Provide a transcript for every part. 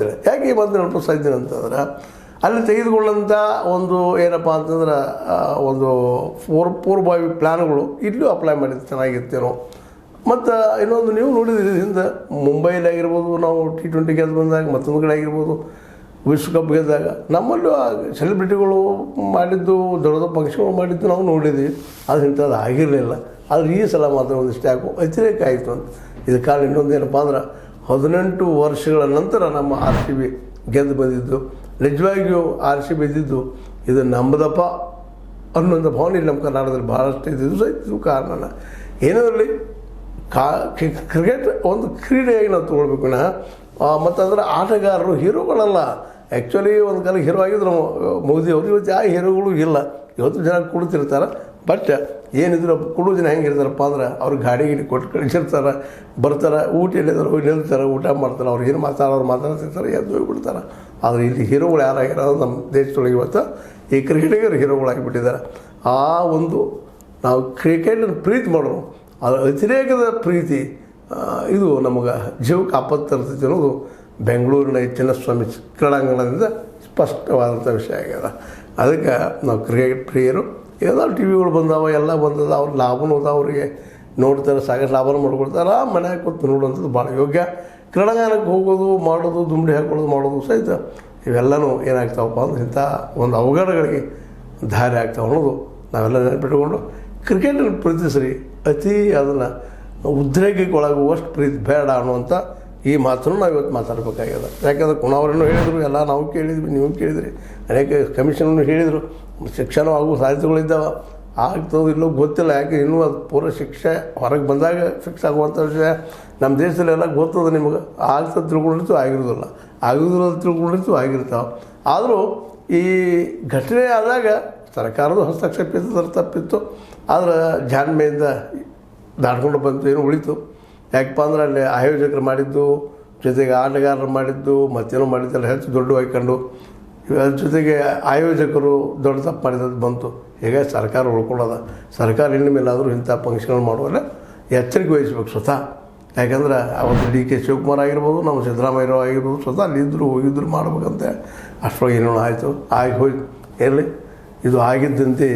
ಯಾಕೆ ಈ ಮಾತು ನೆನಪಿಸ್ತಾ ಇದ್ದೀನಿ ಅಂತಂದ್ರೆ ಅಲ್ಲಿ ತೆಗೆದುಕೊಳ್ಳಂಥ ಒಂದು ಏನಪ್ಪ ಅಂತಂದ್ರೆ ಒಂದು ಪೂರ್ವಭಾವಿ ಪ್ಲ್ಯಾನ್ಗಳು ಇಲ್ಲೂ ಅಪ್ಲೈ ಮಾಡಿದ್ದು ಚೆನ್ನಾಗಿರ್ತೇನೋ. ಮತ್ತು ಇನ್ನೊಂದು ನೀವು ನೋಡಿದ್ರಿ ಹಿಂದೆ ಮುಂಬೈಲಿ ಆಗಿರ್ಬೋದು, ನಾವು T20 ಗೆದ್ದು ಬಂದಾಗ, ಮತ್ತೊಂದು ಕಡೆ ಆಗಿರ್ಬೋದು ವಿಶ್ವಕಪ್ ಗೆದ್ದಾಗ ನಮ್ಮಲ್ಲೂ ಸೆಲೆಬ್ರಿಟಿಗಳು ಮಾಡಿದ್ದು ದೊಡ್ಡ ಫಂಕ್ಷನ್ಗಳು ಮಾಡಿದ್ದು ನಾವು ನೋಡಿದ್ವಿ. ಅದು ಇಂಥದ್ದು ಆಗಿರಲಿಲ್ಲ. ಆದರೆ ಈ ಸಲ ಮಾತ್ರ ಒಂದಿಷ್ಟು ಯಾಕೋ ಅತಿರೇಕ ಆಯಿತು ಅಂತ. ಇದು ಕಾರಣ ಇನ್ನೊಂದು ಏನಪ್ಪ ಅಂದ್ರೆ 18 ವರ್ಷಗಳ ನಂತರ ನಮ್ಮ RCB ಗೆದ್ದು ಬಂದಿದ್ದು, ನಿಜವಾಗಿಯೂ RCB ಇದ್ದಿದ್ದು ಇದು ನಮ್ಮದಪ್ಪ ಅನ್ನೋಂಥ ಭಾವನೆ ನಮ್ಮ ಕರ್ನಾಟಕದಲ್ಲಿ ಭಾಳಷ್ಟು ಇದ್ದಿದ್ದು ಸಹ ಇದು ಕಾರಣ. ಏನಾದ್ರಲ್ಲಿ ಕ್ರಿಕೆಟ್ ಒಂದು ಕ್ರೀಡೆಯಾಗಿ ನಾವು ತೊಗೊಳ್ಬೇಕು. ಮತ್ತು ಅದರ ಆಟಗಾರರು ಹೀರೋಗಳಲ್ಲ. ಆ್ಯಕ್ಚುಲಿ ಒಂದು ಕಾಲ ಹೀರೋ ಆಗಿದ್ರು ಮೋದಿ ಅವರು. ಇವತ್ತು ಯಾವ ಹೀರೋಗಳು ಇಲ್ಲ. ಇವತ್ತು ಜನ ಕೊಡ್ತಿರ್ತಾರೆ. ಬಟ್ ಏನಿದ್ರು ಕೊಡೋ ಜನ ಹೆಂಗಿರ್ತಾರಪ್ಪ ಅಂದ್ರೆ ಅವ್ರು ಗಾಡಿ ಕೊಟ್ಟು ಕಳಿಸಿರ್ತಾರೆ, ಬರ್ತಾರೆ, ಊಟ ಎಲ್ಲಿದ್ದಾರೆ ಹೋಗಿ ನಿಲ್ತಾರೆ, ಊಟ ಮಾಡ್ತಾರೆ. ಅವ್ರು ಏನು ಮಾತಾಡೋರು ಮಾತಾಡ್ತಿರ್ತಾರೆ, ಎದ್ದು ಹೋಗಿಬಿಡ್ತಾರೆ. ಆದರೆ ಇಲ್ಲಿ ಹೀರೋಗಳು ಯಾರಾಗಿರೋದು ನಮ್ಮ ದೇಶದೊಳಗೆ ಇವತ್ತು ಈ ಕ್ರಿಕೆಟಿಗರು ಹೀರೋಗಳಾಗಿಬಿಟ್ಟಿದ್ದಾರೆ. ಆ ಒಂದು ನಾವು ಕ್ರಿಕೆಟನ್ನು ಪ್ರೀತಿ ಮಾಡೋರು, ಅದರ ಅತಿರೇಕದ ಪ್ರೀತಿ ಇದು ನಮಗೆ ಜೀವಕ್ಕೆ ಆಪತ್ತು ತರ್ತೈತಿ ಅನ್ನೋದು ಬೆಂಗಳೂರಿನ ಚಿನ್ನಸ್ವಾಮಿ ಕ್ರೀಡಾಂಗಣದಿಂದ ಸ್ಪಷ್ಟವಾದಂಥ ವಿಷಯ ಆಗ್ಯದ. ಅದಕ್ಕೆ ನಾವು ಕ್ರಿಕೆಟ್ ಪ್ರಿಯರು. ಎಲ್ಲ ಟಿ ವಿಗಳು ಬಂದಾವ, ಎಲ್ಲ ಬಂದದ, ಅವ್ರ ಲಾಭನೂ ಅದ, ಅವರಿಗೆ ನೋಡ್ತಾರೆ, ಸಾಕಷ್ಟು ಲಾಭನೂ ಮಾಡ್ಕೊಡ್ತಾರೆ. ಮನೆಯಾಗ ಕೂತು ನೋಡುವಂಥದ್ದು ಭಾಳ ಯೋಗ್ಯ. ಕ್ರೀಡಾಂಗಣಕ್ಕೆ ಹೋಗೋದು, ಮಾಡೋದು, ದುಂಬಡಿ ಹಾಕೊಳ್ಳೋದು, ಮಾಡೋದು ಸಹಿತ ಇವೆಲ್ಲವೂ ಏನಾಗ್ತಾವಪ್ಪ ಅಂದ್ರೆ ಇಂಥ ಒಂದು ಅವಘಡಗಳಿಗೆ ದಾರಿ ಆಗ್ತಾವೆ ಅನ್ನೋದು ನಾವೆಲ್ಲ ನೆನಪಿಟ್ಟುಕೊಂಡು ಕ್ರಿಕೆಟನ್ನು ಪ್ರೀತಿಸ್ರಿ. ಅತಿ ಅದನ್ನು ಉದ್ರೇಕಕ್ಕೆ ಒಳಗುವಷ್ಟು ಪ್ರೀತಿ ಬೇಡ ಅನ್ನುವಂಥ ಈ ಮಾತನ್ನು ನಾವು ಇವತ್ತು ಮಾತಾಡಬೇಕಾಗ್ಯದ. ಯಾಕಂದ್ರೆ ಕುಣಾವರನ್ನು ಹೇಳಿದರು, ಎಲ್ಲ ನಾವು ಕೇಳಿದ್ವಿ, ನೀವು ಕೇಳಿದ್ರಿ, ಅನೇಕ ಕಮಿಷನನ್ನು ಹೇಳಿದರು. ಶಿಕ್ಷಣ ಆಗುವ ಸಾಧ್ಯತೆಗಳಿದ್ದಾವೆ. ಆಗ್ತದೋ ಇಲ್ಲೋ ಗೊತ್ತಿಲ್ಲ. ಯಾಕೆ ಇನ್ನೂ ಅದು ಪೂರ ಶಿಕ್ಷೆ ಹೊರಗೆ ಬಂದಾಗ ಫಿಕ್ಸ್ ಆಗುವಂಥ ವಿಷಯ ನಮ್ಮ ದೇಶದಲ್ಲೆಲ್ಲ ಗೊತ್ತದ ನಿಮಗೆ. ಆಗ್ತದೆ ತಿಳ್ಕೊಂಡಿರ್ತು, ಆಗಿರೋದಿಲ್ಲ, ಆಗಿರೋದು ತಿಳ್ಕೊಂಡಿರ್ತು, ಆಗಿರ್ತಾವೆ. ಆದರೂ ಈ ಘಟನೆ ಆದಾಗ ಸರ್ಕಾರದ ಹಸ್ತಕ್ಷೇಪ ಇತ್ತು, ತಪ್ಪಿತ್ತು. ಆದರೆ ಜಾಣ್ಮೆಯಿಂದ ದಾಟ್ಕೊಂಡು ಬಂತು, ಏನು ಉಳಿತು. ಯಾಕಪ್ಪ ಅಂದ್ರೆ ಅಲ್ಲಿ ಆಯೋಜಕರು ಮಾಡಿದ್ದು, ಜೊತೆಗೆ ಆಟಗಾರರು ಮಾಡಿದ್ದು, ಮತ್ತೇನೋ ಮಾಡಿದ್ದೆಲ್ಲ ಹೆಚ್ಚು ದೊಡ್ಡ ಹಾಯ್ಕೊಂಡು, ಅದ್ರ ಜೊತೆಗೆ ಆಯೋಜಕರು ದೊಡ್ಡ ತಪ್ಪು ಮಾಡಿದ್ದು ಬಂತು. ಹೀಗೆ ಸರ್ಕಾರ ಉಳ್ಕೊಳ್ಳೋದ. ಸರ್ಕಾರ ಇನ್ನು ಮೇಲಾದರೂ ಇಂಥ ಫಂಕ್ಷನ್ಗಳು ಮಾಡುವಲ್ಲ ಎಚ್ಚರಿಕೆ ವಹಿಸ್ಬೇಕು ಸ್ವತಃ. ಯಾಕಂದ್ರೆ ಅವತ್ತು DK ಶಿವಕುಮಾರ್ ಆಗಿರ್ಬೋದು, ನಮ್ಮ ಸಿದ್ದರಾಮಯ್ಯರಾವ್ ಆಗಿರ್ಬೋದು, ಸ್ವತಃ ಅಲ್ಲಿದ್ದರು, ಹೋಗಿದ್ರು ಮಾಡ್ಬೇಕಂತ. ಅಷ್ಟರೊಳಗೆ ಏನೋ ಆಯಿತು, ಆಗಿ ಹೋಯ್ತು. ಇರಲಿ, ಇದು ಆಗಿದ್ದಂತೆ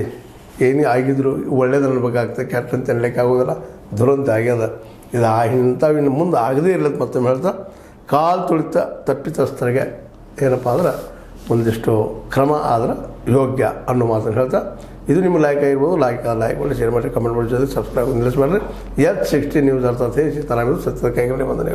ಏನೇ ಆಗಿದ್ರು ಒಳ್ಳೇದು ಅನ್ಬೇಕಾಗ್ತದೆ, ಕೆಟ್ಟಂತ ಅನ್ಲಿಕ್ಕೆ ಆಗೋದಿಲ್ಲ. ದುರಂತ ಆಗ್ಯದ. ಇದು ಇಂಥವು ಇನ್ನು ಮುಂದೆ ಆಗದೇ ಇರ್ಲತ್ತ. ಮತ್ತೊಮ್ಮೆ ಹೇಳ್ತಾ ಕಾಲು ತುಳಿತ ತಪ್ಪಿತಸ್ಥರಿಗೆ ಏನಪ್ಪ ಅಂದ್ರೆ ಒಂದಿಷ್ಟು ಕ್ರಮ ಆದ್ರೆ ಯೋಗ್ಯ ಅನ್ನೋ ಮಾತನ್ನು ಹೇಳ್ತಾ, ಇದು ನಿಮ್ಮ ಲೈಕ್ ಆಗಿರ್ಬೋದು. ಲೈಕ್ ಮಾಡಿ, ಶೇರ್ ಮಾಡಿ, ಕಮೆಂಟ್ ಮಾಡಿ, ಜೊತೆ ಸಬ್ಸ್ಕ್ರೈಬ್ ನಿಲ್ಲಿಸಿ ಮಾಡಿರಿ. H60 ನ್ಯೂಸ್ ಅರ್ಥ ತಿಳಿಸಿ ತರಾಮಿದು ಸತ್ಯದ ಕೈಗಳಲ್ಲಿ ವಂದನೆಗಳು.